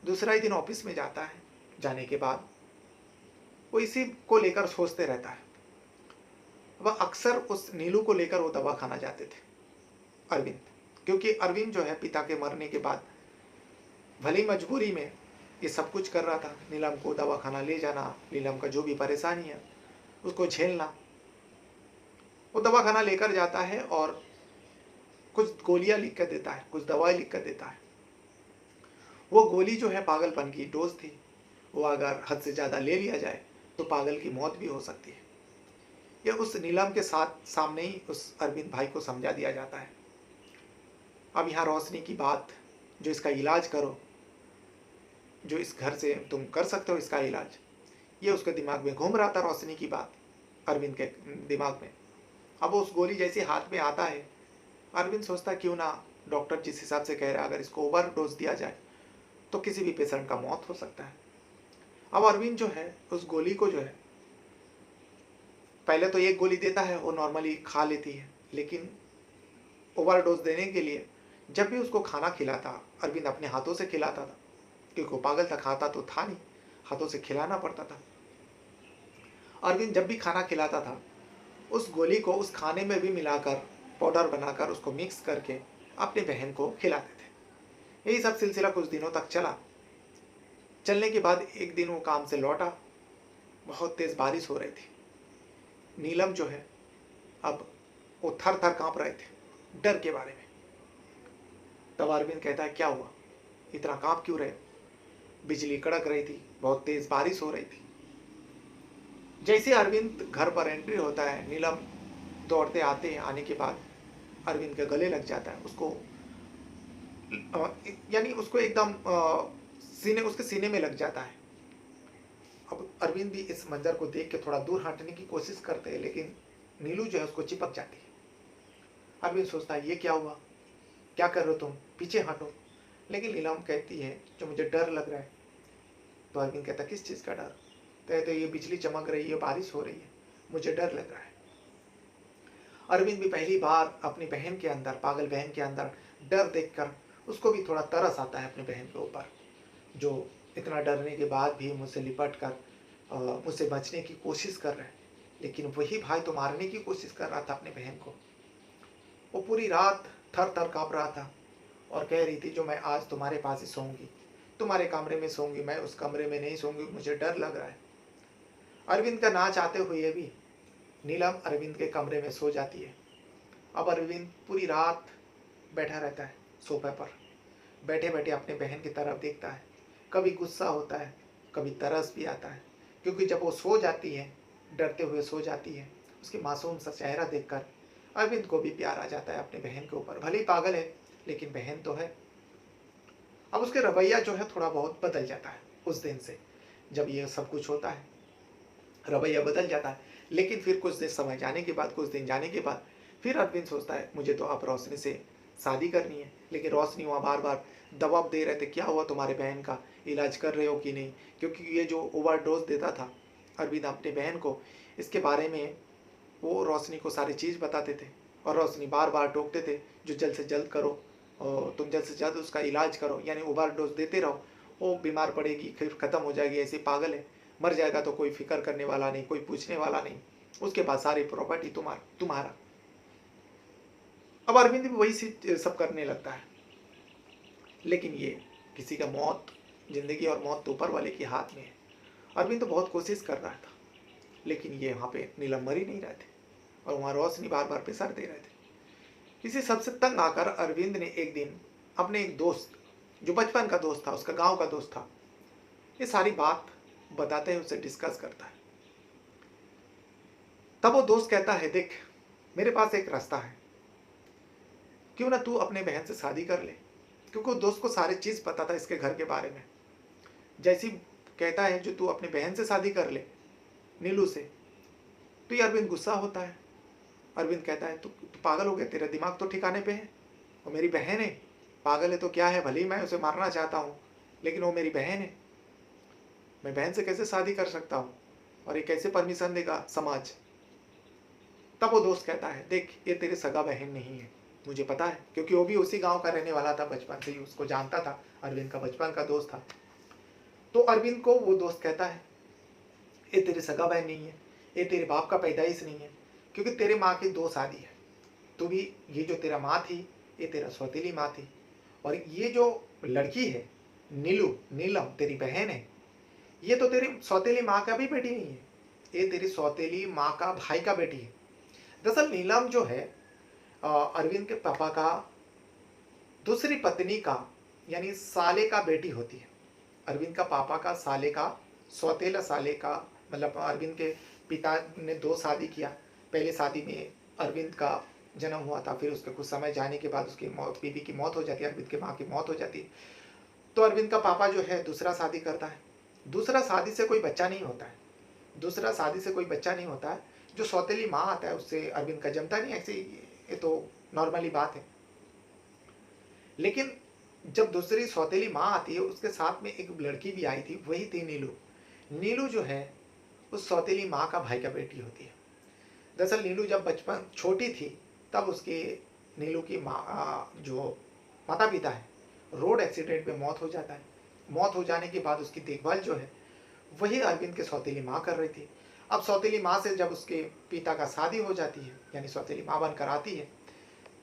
Speaker 1: दूसरा ही दिन ऑफिस में जाता है। जाने के बाद वो इसी को लेकर सोचते रहता है। वह अक्सर उस नीलू को लेकर वो दवा खाना जाते थे अरविंद, क्योंकि अरविंद जो है पिता के मरने के बाद भली मजबूरी में ये सब कुछ कर रहा था। नीलम को दवा खाना ले जाना, नीलम का जो भी परेशानी है उसको झेलना। वो दवा खाना लेकर जाता है और कुछ गोलियां लिख कर देता है, कुछ दवाई लिख कर देता है। वो गोली जो है पागलपन की डोज थी, वो अगर हद से ज़्यादा ले लिया जाए तो पागल की मौत भी हो सकती है। यह उस नीलम के साथ सामने ही उस अरविंद भाई को समझा दिया जाता है। अब यहाँ रोशनी की बात, जो इसका इलाज करो, जो इस घर से तुम कर सकते हो इसका इलाज, ये उसके दिमाग में घूम रहा था। रोशनी की बात अरविंद के दिमाग में। अब उस गोली जैसे हाथ में आता है, अरविंद सोचता क्यों ना डॉक्टर जिस हिसाब से कह रहा है अगर इसको ओवर डोज दिया जाए तो किसी भी पेशेंट का मौत हो सकता है। अब अरविंद जो है उस गोली को जो है, पहले तो एक गोली देता है, वो नॉर्मली खा लेती है, लेकिन ओवरडोज देने के लिए जब भी उसको खाना खिलाता अरविंद अपने हाथों से खिलाता था, क्योंकि वो पागल था, खाता तो था नहीं, हाथों से खिलाना पड़ता था। अरविंद जब भी खाना खिलाता था उस गोली को उस खाने में भी मिलाकर पाउडर बनाकर उसको मिक्स करके अपनी बहन को खिलाते थे। यही सब सिलसिला कुछ दिनों तक चला। चलने के बाद एक दिन वो काम से लौटा, बहुत तेज़ बारिश हो रही थी। नीलम जो है अब वो थर थर कांप रहे थे डर के बारे में। तब अरविंद कहता है क्या हुआ, इतना कांप क्यों रहे। बिजली कड़क रही थी, बहुत तेज बारिश हो रही थी। जैसे अरविंद घर पर एंट्री होता है, नीलम दौड़ते आते हैं। आने के बाद अरविंद के गले लग जाता है, उसको यानी उसको एकदम उसके सीने में लग जाता है। अब अरविंद भी इस मंजर को देख के थोड़ा दूर हटने की कोशिश करते हैं, लेकिन नीलू जो है उसको चिपक जाती है। अरविंद सोचता है ये क्या हुआ, क्या कर रहे हो तुम, पीछे हटो। लेकिन नीलम कहती है जो मुझे डर लग रहा है। तो अरविंद कहता किस चीज़ का डर। कहते ये बिजली चमक रही है, बारिश हो रही है, मुझे डर लग रहा है। अरविंद भी पहली बार अपनी बहन के अंदर, पागल बहन के अंदर डर देखकर उसको भी थोड़ा तरस आता है अपनी बहन के ऊपर, जो इतना डरने के बाद भी मुझसे लिपट कर मुझसे बचने की कोशिश कर रहे हैं। लेकिन वही भाई तो मारने की कोशिश कर रहा था अपने बहन को। वो पूरी रात थर थर काँप रहा था और कह रही थी जो मैं आज तुम्हारे पास ही सोऊंगी, तुम्हारे कमरे में सोऊंगी, मैं उस कमरे में नहीं सोऊंगी, मुझे डर लग रहा है। अरविंद का ना चाहते हुए भी नीलम अरविंद के कमरे में सो जाती है। अब अरविंद पूरी रात बैठा रहता है सोफे पर, बैठे बैठे अपने बहन की तरफ देखता है। कभी गुस्सा होता है, कभी तरस भी आता है, क्योंकि जब वो सो जाती है, डरते हुए सो जाती है, उसके मासूम सा चेहरा देखकर अरविंद को भी प्यार आ जाता है अपने बहन के ऊपर। भले ही पागल है लेकिन बहन तो है। अब उसके रवैया जो है थोड़ा बहुत बदल जाता है उस दिन से, जब ये सब कुछ होता है रवैया बदल जाता है। लेकिन फिर कुछ दिन समय जाने के बाद, कुछ दिन जाने के बाद फिर अरविंद सोचता है मुझे तो अब रोशनी से शादी करनी है। लेकिन रोशनी वहाँ बार बार दबाव दे रहे थे, क्या हुआ तुम्हारे बहन का, इलाज कर रहे हो कि नहीं, क्योंकि ये जो ओवरडोज देता था अरविंद अपने बहन को, इसके बारे में वो रोशनी को सारी चीज़ बताते थे और रोशनी बार बार टोकते थे जो जल्द से जल्द करो और तुम जल्द से जल्द उसका इलाज करो, यानी ओवरडोज देते रहो, वो बीमार पड़ेगी फिर ख़त्म हो जाएगी, ऐसे पागल है, मर जाएगा तो कोई फिक्र करने वाला नहीं, कोई पूछने वाला नहीं, उसके बाद सारी प्रॉपर्टी तुम्हारा। अब अरविंद भी वही सब करने लगता है। लेकिन ये किसी का मौत, जिंदगी और मौत तो ऊपर वाले के हाथ में है। अरविंद तो बहुत कोशिश कर रहा था, लेकिन ये वहाँ पे नीलम मर ही नहीं रहे थे और वहाँ रोशनी बार बार प्रेशर दे रहे थे। इसी सबसे तंग आकर अरविंद ने एक दिन अपने एक दोस्त, जो बचपन का दोस्त था, उसका गांव का दोस्त था, ये सारी बात बताते हुए उसे डिस्कस करता है। तब वो दोस्त कहता है, देख मेरे पास एक रास्ता है, क्यों ना तू अपने बहन से शादी कर ले। क्योंकि वो दोस्त को सारी चीज़ पता था इसके घर के बारे में। जैसी कहता है जो तू अपने बहन से शादी कर ले, नीलू से, तो ये अरविंद गुस्सा होता है। अरविंद कहता है, तू पागल हो गया, तेरा दिमाग तो ठिकाने पे है, वो मेरी बहन है, पागल है तो क्या है, भले ही मैं उसे मारना चाहता हूँ लेकिन वो मेरी बहन है, मैं बहन से कैसे शादी कर सकता हूँ, और ये कैसे परमिशन देगा समाज। तब वो दोस्त कहता है, देख ये तेरी सगा बहन नहीं है, मुझे पता है, क्योंकि वो भी उसी गांव का रहने वाला था, बचपन से ही उसको जानता था, अरविंद का बचपन का दोस्त था। तो अरविंद को वो दोस्त कहता है, ये तेरी सगा बहन नहीं है, ये तेरे बाप का पैदाइश नहीं है, क्योंकि तेरे माँ की 2 शादी है। तू भी, ये जो तेरा माँ थी ये तेरा सौतेली माँ थी, और ये जो लड़की है नीलम तेरी बहन है, ये तो तेरी सौतेली माँ का भी बेटी नहीं है, ये तेरी सौतेली माँ का भाई का बेटी है। दरअसल नीलम जो है अरविंद के पापा का दूसरी पत्नी का यानी साले का बेटी होती है। अरविंद का पापा का साले का, सौतेला साले का, मतलब अरविंद के पिता ने 2 शादी किया। पहले शादी में अरविंद का जन्म हुआ था, फिर उसके कुछ समय जाने के बाद उसकी मौत, बीवी की मौत हो जाती है, अरविंद के माँ की मौत हो जाती है। तो अरविंद का पापा जो है दूसरा शादी करता है। दूसरा शादी से कोई बच्चा नहीं होता है, दूसरा शादी से कोई बच्चा नहीं होता है। जो सौतेली माँ आता है उससे अरविंद का जमता नहीं, ऐसे ये तो नॉर्मली बात है। लेकिन जब दूसरी सौतेली माँ आती है, उसके साथ में एक लड़की भी आई थी, वही थी नीलू। नीलू जो है उस सौतेली माँ का भाई का बेटी होती है। दरअसल नीलू जब बचपन छोटी थी तब उसके, नीलू की माँ जो माता पिता है, रोड एक्सीडेंट में मौत हो जाता है। मौत हो जाने के बाद उसकी देखभाल जो है वही अरविंद के सौतेली माँ कर रही थी। अब सौतेली माँ से जब उसके पिता का शादी हो जाती है, यानी सौतेली माँ बनकर आती है,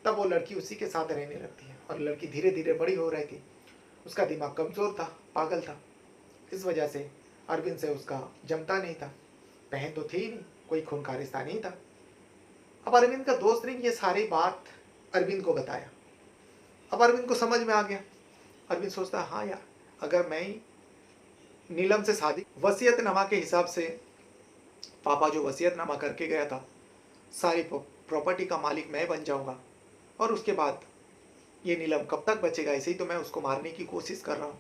Speaker 1: तब वो लड़की उसी के साथ रहने लगती है। और लड़की धीरे धीरे बड़ी हो रही थी, उसका दिमाग कमज़ोर था, पागल था, इस वजह से अरविंद से उसका जमता नहीं था। बहन तो थी ही नहीं, कोई खून का रिश्ता नहीं था। अब अरविंद का दोस्त ने ये सारी बात अरविंद को बताया। अब अरविंद को समझ में आ गया। अरविंद सोचता, हाँ यार, अगर मैं ही नीलम से शादी, वसीयतनामा के हिसाब से पापा जो वसीयतनामा करके गया था, सारी प्रॉपर्टी का मालिक मैं बन जाऊंगा, और उसके बाद ये नीलम कब तक बचेगा, ऐसे ही तो मैं उसको मारने की कोशिश कर रहा हूँ।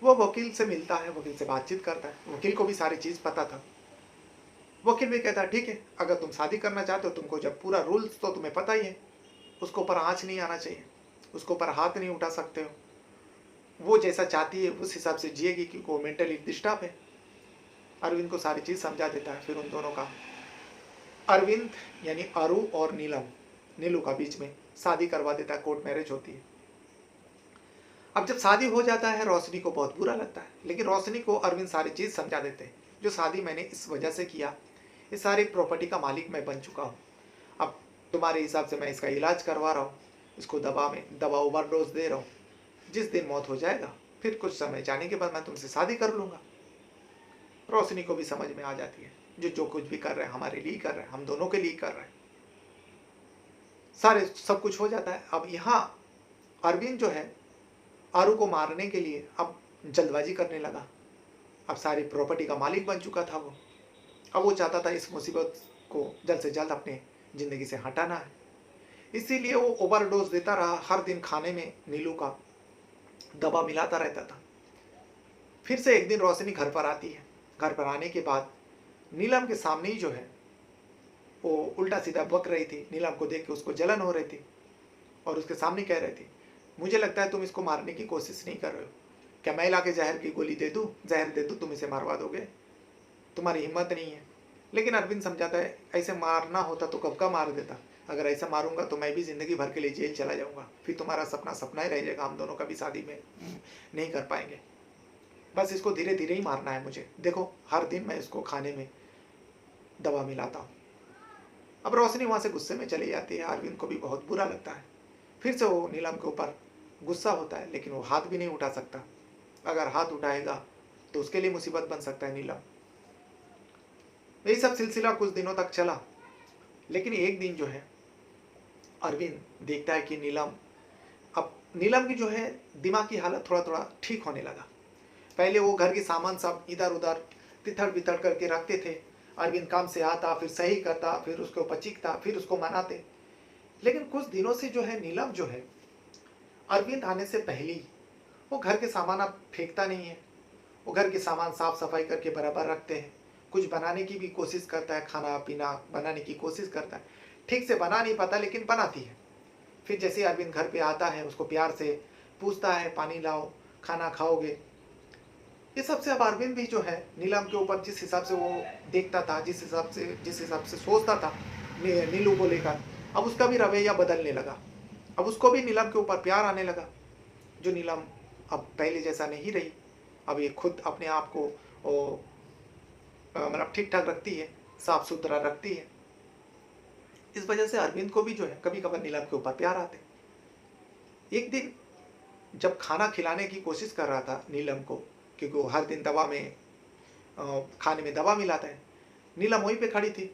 Speaker 1: वो वकील से मिलता है, वकील से बातचीत करता है। वकील को भी सारी चीज़ पता था। वकील भी कहता है, ठीक है, अगर तुम शादी करना चाहते हो, तुमको जब पूरा रूल्स तो तुम्हें पता ही है, उसको ऊपर आँच नहीं आना चाहिए, उसको ऊपर हाथ नहीं उठा सकते हो, वो जैसा चाहती है उस हिसाब से जिएगी, क्योंकि वो मेंटली डिस्टर्ब है। अरविंद को सारी चीज़ समझा देता है। फिर उन दोनों का, अरविंद यानी अरु और नीलू का बीच में शादी करवा देता है, कोर्ट मैरिज होती है। अब जब शादी हो जाता है, रोशनी को बहुत बुरा लगता है, लेकिन रोशनी को अरविंद सारी चीज़ समझा देते हैं, जो शादी मैंने इस वजह से किया, इस सारी प्रॉपर्टी का मालिक मैं बन चुका हूँ, अब तुम्हारे हिसाब से मैं इसका इलाज करवा रहा हूँ, इसको दवा ओवरडोज दे रहा हूँ, जिस दिन मौत हो जाएगा फिर कुछ समय जाने के बाद मैं तुमसे शादी कर लूँगा। रोशनी को भी समझ में आ जाती है, जो कुछ भी कर रहे हैं हमारे लिए कर रहे हैं, हम दोनों के लिए कर रहे हैं। सारे सब कुछ हो जाता है। अब यहाँ अरविंद जो है आरू को मारने के लिए अब जल्दबाजी करने लगा। अब सारी प्रॉपर्टी का मालिक बन चुका था वो। अब वो चाहता था इस मुसीबत को जल्द से जल्द अपने ज़िंदगी से हटाना है, इसीलिए वो ओवरडोज देता रहा। हर दिन खाने में नीलू का दवा मिलाता रहता था। फिर से एक दिन रोशनी घर पर आती है। घर पर आने के बाद नीलम के सामने ही जो है वो उल्टा सीधा बक रही थी। नीलम को देख के उसको जलन हो रही थी और उसके सामने कह रही थी, मुझे लगता है तुम इसको मारने की कोशिश नहीं कर रहे हो, क्या मैं ला के जहर की गोली दे दूँ, जहर दे दूँ, तुम इसे मारवा दोगे, तुम्हारी हिम्मत नहीं है। लेकिन अरविंद समझाता है, ऐसे मारना होता तो कब का मार देता, अगर ऐसा मारूंगा तो मैं भी ज़िंदगी भर के लिए जेल चला जाऊंगा, फिर तुम्हारा सपना सपना ही रह जाएगा, हम दोनों कभी शादी में नहीं कर पाएंगे। बस इसको धीरे धीरे ही मारना है मुझे, देखो हर दिन मैं इसको खाने में दवा मिलाता हूँ। अब रोशनी वहाँ से गुस्से में चली जाती है। अरविंद को भी बहुत बुरा लगता है। फिर से वो नीलम के ऊपर गुस्सा होता है, लेकिन वो हाथ भी नहीं उठा सकता। अगर हाथ उठाएगा तो उसके लिए मुसीबत बन सकता है नीलम। यही सब सिलसिला कुछ दिनों तक चला। लेकिन एक दिन जो है अरविंद देखता है कि नीलम की जो है दिमाग की हालत थोड़ा थोड़ा ठीक होने लगा। पहले वो घर के सामान सब इधर उधर तिथड़ बिथड़ करके रखते थे। अरविंद काम से आता, फिर सही करता, फिर उसके ऊपर चीखता, फिर उसको मनाते। लेकिन कुछ दिनों से जो है नीलम जो है अरविंद आने से पहले ही वो घर के सामान अब फेंकता नहीं है। वो घर के सामान साफ सफाई करके बराबर रखते हैं। कुछ बनाने की भी कोशिश करता है, खाना पीना बनाने की कोशिश करता है। ठीक से बना नहीं पाता लेकिन बनाती है। फिर जैसे अरविंद घर पे आता है उसको प्यार से पूछता है, पानी लाओ, खाना खाओगे। ये सबसे अब अरविंद भी जो है नीलम के ऊपर जिस हिसाब से वो देखता था, जिस हिसाब से सोचता था नीलू को लेकर, अब उसका भी रवैया बदलने लगा। अब उसको भी नीलम के ऊपर प्यार आने लगा। जो नीलम अब पहले जैसा नहीं रही। अब ये खुद अपने आप को मतलब ठीक ठाक रखती है, साफ सुथरा रखती है। इस वजह से अरविंद को भी जो है कभी कभार नीलम के ऊपर प्यार आते। एक दिन जब खाना खिलाने की कोशिश कर रहा था नीलम को, क्योंकि वो हर दिन खाने में दवा मिलाता है, नीलम वहीं पे खड़ी थी।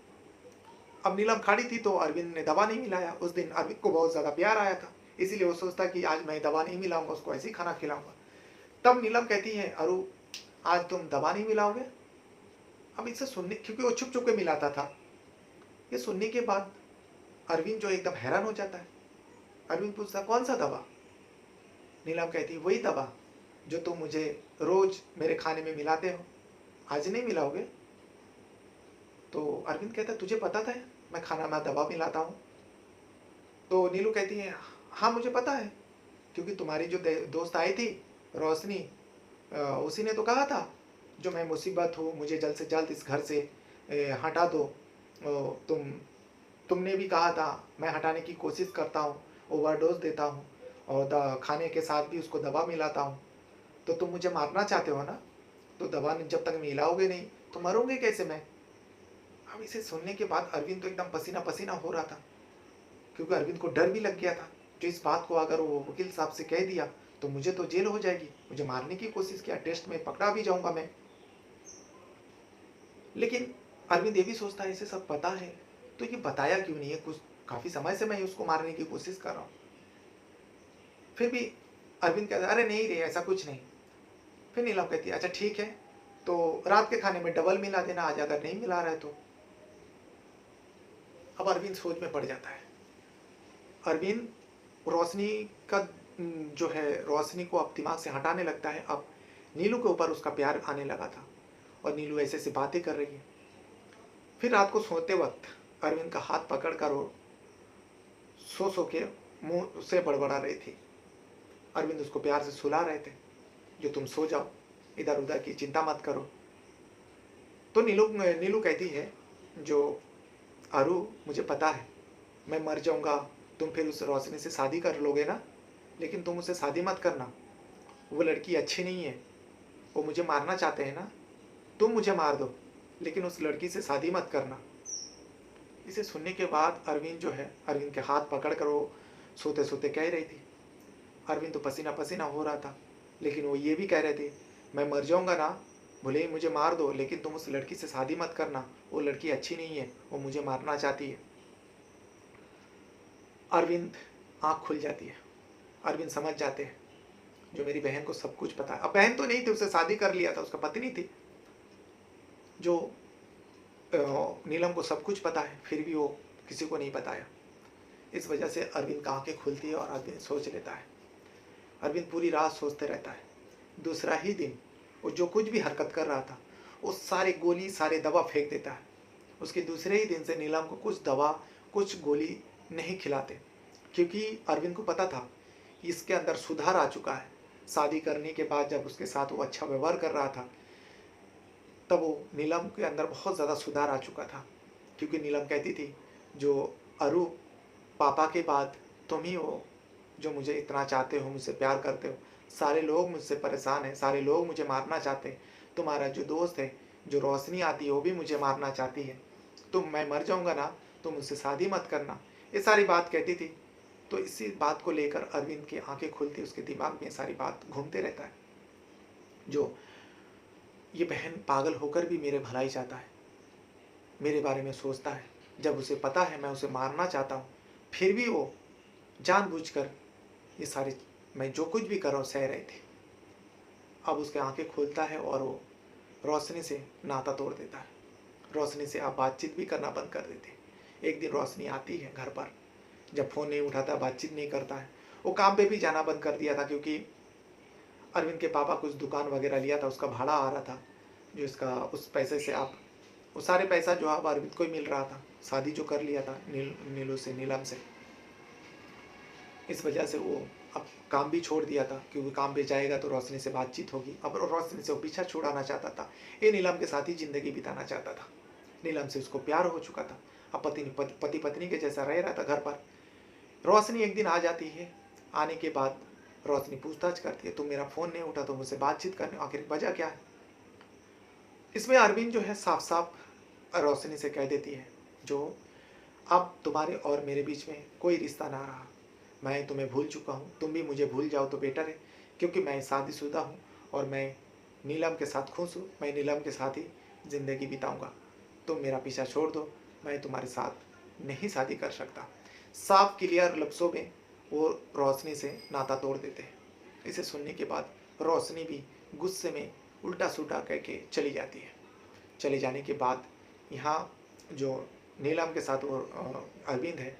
Speaker 1: अब नीलम खड़ी थी तो अरविंद ने दवा नहीं मिलाया। उस दिन अरविंद को बहुत ज़्यादा प्यार आया था, इसीलिए वो सोचता कि आज मैं दवा नहीं मिलाऊंगा, उसको ऐसे ही खाना खिलाऊंगा। तब नीलम कहती है, अरु आज तुम दवा नहीं मिलाओगे? अब इसे सुनने, क्योंकि वो छुप छुप के मिलाता था, ये सुनने के बाद अरविंद जो एकदम हैरान हो जाता है। अरविंद पूछता, कौन सा दवा? नीलम कहती, वही दवा जो तुम मुझे रोज मेरे खाने में मिलाते हो, आज नहीं मिलाओगे? तो अरविंद कहता, तुझे पता था मैं खाना में दवा मिलाता हूँ? तो नीलू कहती है, हाँ मुझे पता है, क्योंकि तुम्हारी जो दोस्त आई थी रोशनी, उसी ने तो कहा था जो मैं मुसीबत हूँ, मुझे जल्द से जल्द इस घर से हटा दो। तुमने भी कहा था, मैं हटाने की कोशिश करता हूँ, ओवरडोज देता हूँ और खाने के साथ भी उसको दवा मिलाता हूँ। तो तुम मुझे मारना चाहते हो ना? तो दवा जब तक मिलाओगे नहीं तो मरोगे कैसे मैं? अब इसे सुनने के बाद अरविंद तो एकदम पसीना पसीना हो रहा था, क्योंकि अरविंद को डर भी लग गया था जो इस बात को अगर वो वकील साहब से कह दिया तो मुझे तो जेल हो जाएगी, मुझे मारने की कोशिश किया, टेस्ट में पकड़ा भी जाऊंगा मैं। लेकिन अरविंद ये भी सोचता है इसे सब पता है तो ये बताया क्यों नहीं है? कुछ काफ़ी समय से मैं उसको मारने की कोशिश कर रहा हूँ। फिर भी अरविंद कहता है, अरे नहीं रे, ऐसा कुछ नहीं। फिर नीलम कहती है, अच्छा ठीक है, तो रात के खाने में डबल मिला देना आज, अगर नहीं मिला रहा है तो। अब अरविंद सोच में पड़ जाता है। अरविंद रोशनी का जो है रोशनी को अब दिमाग से हटाने लगता है। अब नीलू के ऊपर उसका प्यार आने लगा था और नीलू ऐसे ऐसे बातें कर रही है। फिर रात को सोते वक्त अरविंद का हाथ पकड़ कर वो सो के मुंह से बड़बड़ा रही थी। अरविंद उसको प्यार से सुला रहे थे, जो तुम सो जाओ, इधर उधर की चिंता मत करो। तो नीलू कहती है, जो अरु मुझे पता है मैं मर जाऊंगा, तुम फिर उस रोशनी से शादी कर लोगे ना, लेकिन तुम उससे शादी मत करना, वो लड़की अच्छी नहीं है, वो मुझे मारना चाहते हैं ना, तुम मुझे मार दो लेकिन उस लड़की से शादी मत करना। इसे सुनने के बाद अरविंद जो है अरविंद के हाथ पकड़ कर वो सोते सोते कह रही थी। अरविंद तो पसीना पसीना हो रहा था, लेकिन वो ये भी कह रहे थे, मैं मर जाऊंगा ना, भले ही मुझे मार दो लेकिन तुम उस लड़की से शादी मत करना, वो लड़की अच्छी नहीं है, वो मुझे मारना चाहती है। अरविंद आँख खुल जाती है। अरविंद समझ जाते हैं जो मेरी बहन को सब कुछ पता है। अब बहन तो नहीं थी, उससे शादी कर लिया था, उसका पत्नी थी। जो नीलम को सब कुछ पता है फिर भी वो किसी को नहीं बताया। इस वजह से अरविंद की आँखें खुलती है और अरविंद सोच लेता है। अरविंद पूरी रात सोचते रहता है। दूसरा ही दिन वो जो कुछ भी हरकत कर रहा था वो सारे गोली सारे दवा फेंक देता है। उसके दूसरे ही दिन से नीलम को कुछ दवा कुछ गोली नहीं खिलाते, क्योंकि अरविंद को पता था कि इसके अंदर सुधार आ चुका है। शादी करने के बाद जब उसके साथ वो अच्छा व्यवहार कर रहा था तब वो नीलम के अंदर बहुत ज़्यादा सुधार आ चुका था, क्योंकि नीलम कहती थी, जो अरु पापा के बाद तुम ही हो जो मुझे इतना चाहते हो, मुझसे प्यार करते हो, सारे लोग मुझसे परेशान हैं, सारे लोग मुझे मारना चाहते हैं, तुम्हारा जो दोस्त है जो रोशनी आती है वो भी मुझे मारना चाहती है, मैं मर जाऊंगा ना, तुम मुझसे शादी मत करना, ये सारी बात कहती थी। तो इसी बात को लेकर अरविंद की आंखें खुलती, उसके दिमाग में सारी बात घूमते रहता है, जो ये बहन पागल होकर भी मेरे भलाई चाहता है, मेरे बारे में सोचता है। जब उसे पता है मैं उसे मारना चाहता हूँ, फिर भी वो जानबूझकर ये सारे मैं जो कुछ भी कर रहा हूँ सह रहे थे। अब उसके आँखें खोलता है और वो रोशनी से नाता तोड़ देता है। रोशनी से आप बातचीत भी करना बंद कर देते हैं। एक दिन रोशनी आती है घर पर, जब फ़ोन नहीं उठाता, बातचीत नहीं करता है। वो काम पे भी जाना बंद कर दिया था, क्योंकि अरविंद के पापा कुछ दुकान वगैरह लिया था, उसका भाड़ा आ रहा था, जो इसका उस पैसे से आप वो सारे पैसा जो अब अरविंद को ही मिल रहा था, शादी जो कर लिया था नीलू से, नीलम से। इस वजह से वो अब काम भी छोड़ दिया था, क्योंकि काम पे जाएगा तो रोशनी से बातचीत होगी। अब रोशनी से वो पीछा छुड़ाना चाहता था, ये नीलम के साथ ही ज़िंदगी बिताना चाहता था। नीलम से उसको प्यार हो चुका था, अब पति पत्नी के जैसा रह रहा था घर पर। रोशनी एक दिन आ जाती है। आने के बाद रोशनी पूछताछ करती है, तुम मेरा फ़ोन नहीं उठा, तो मुझसे बातचीत करने, आखिर वजह क्या है? इसमें अरविंद जो है साफ साफ रोशनी से कह देती है, जो अब तुम्हारे और मेरे बीच में कोई रिश्ता ना रहा, मैं तुम्हें भूल चुका हूँ, तुम भी मुझे भूल जाओ तो बेटर है, क्योंकि मैं शादीशुदा हूँ और मैं नीलम के साथ खुश हूँ, मैं नीलम के साथ ही ज़िंदगी बिताऊँगा। तुम मेरा पीछा छोड़ दो, मैं तुम्हारे साथ नहीं शादी कर सकता। साफ क्लियर लफ्ज़ों में वो रोशनी से नाता तोड़ देते हैं। इसे सुनने के बाद रोशनी भी गुस्से में उल्टा सुल्टा कह के चली जाती है। चले जाने के बाद यहाँ जो नीलम के साथ वो अरविंद है,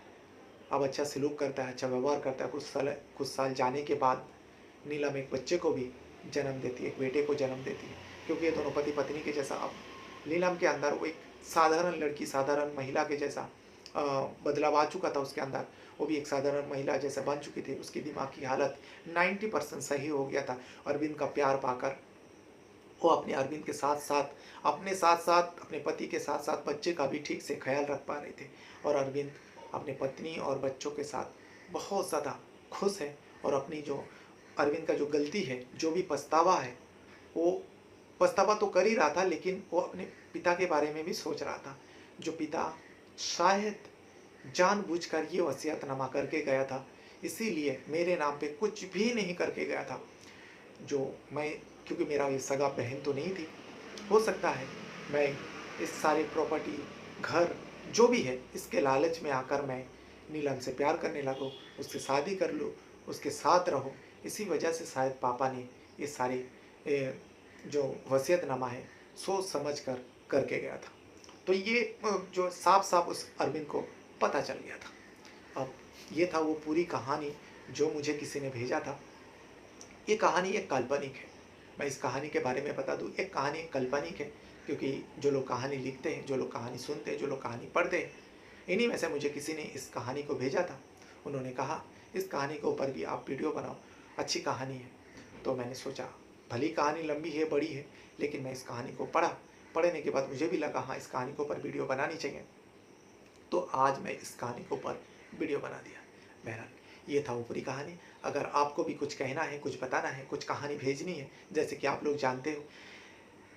Speaker 1: अब अच्छा सलूक करता है, अच्छा व्यवहार करता है। कुछ साल जाने के बाद नीलम एक बच्चे को भी जन्म देती है, एक बेटे को जन्म देती है, क्योंकि ये दोनों पति पत्नी के जैसा अब नीलम के अंदर वो एक साधारण लड़की, साधारण महिला के जैसा बदलाव आ चुका था उसके अंदर। वो भी एक साधारण महिला जैसा बन चुकी थी। उसकी दिमाग की हालत 90% सही हो गया था। अरविंद का प्यार पाकर वो अरविंद के साथ साथ अपने पति के साथ साथ बच्चे का भी ठीक से ख्याल रख पा रहे थे। और अरविंद अपने पत्नी और बच्चों के साथ बहुत ज़्यादा खुश है। और अपनी जो अरविंद का जो गलती है, जो भी पछतावा है, वो पछतावा तो कर ही रहा था, लेकिन वो अपने पिता के बारे में भी सोच रहा था। जो पिता शायद जानबूझकर ये वसीयतनामा करके गया था, इसीलिए मेरे नाम पे कुछ भी नहीं करके गया था। जो मैं, क्योंकि मेरा ये सगा बहन तो नहीं थी, हो सकता है मैं इस सारे प्रॉपर्टी, घर जो भी है, इसके लालच में आकर मैं नीलम से प्यार करने लगूँ, उससे शादी कर लूँ, उसके साथ रहूँ। इसी वजह से शायद पापा ने ये सारी जो वसीयतनामा है सोच समझ कर करके गया था। तो ये जो साफ साफ उस अरविंद को पता चल गया था। अब ये था वो पूरी कहानी जो मुझे किसी ने भेजा था। ये कहानी एक काल्पनिक है। मैं इस कहानी के बारे में बता दूं, एक कहानी काल्पनिक है, क्योंकि जो लोग कहानी लिखते हैं, जो लोग कहानी सुनते हैं, जो लोग कहानी पढ़ते हैं, इन्हीं में से मुझे किसी ने इस कहानी को भेजा था। उन्होंने कहा इस कहानी के ऊपर भी आप वीडियो बनाओ, अच्छी कहानी है। तो मैंने सोचा भली कहानी लंबी है, बड़ी है, लेकिन मैं इस कहानी को पढ़ने के बाद मुझे भी लगा हाँ, इस कहानी के ऊपर वीडियो बनानी चाहिए। तो आज मैं इस कहानी के ऊपर वीडियो बना दिया। बहरहाल ये था वो पूरी कहानी। अगर आपको भी कुछ कहना है, कुछ बताना है, कुछ कहानी भेजनी है, जैसे कि आप लोग जानते हो,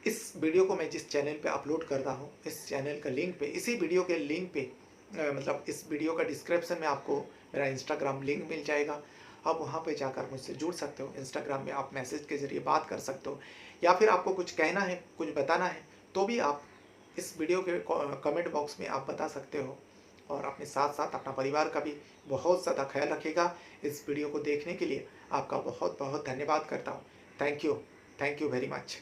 Speaker 1: इस वीडियो को मैं जिस चैनल पे अपलोड करता हूँ, इस चैनल का लिंक पे, इसी वीडियो के लिंक पे मतलब इस वीडियो का डिस्क्रिप्शन में आपको मेरा इंस्टाग्राम लिंक मिल जाएगा। आप वहाँ पे जाकर मुझसे जुड़ सकते हो। इंस्टाग्राम में आप मैसेज के ज़रिए बात कर सकते हो, या फिर आपको कुछ कहना है, कुछ बताना है, तो भी आप इस वीडियो के कमेंट बॉक्स में आप बता सकते हो। और अपने साथ साथ अपना परिवार का भी बहुत ज़्यादा ख्याल रखिएगा। इस वीडियो को देखने के लिए आपका बहुत बहुत धन्यवाद करता हूँ। Thank you very much.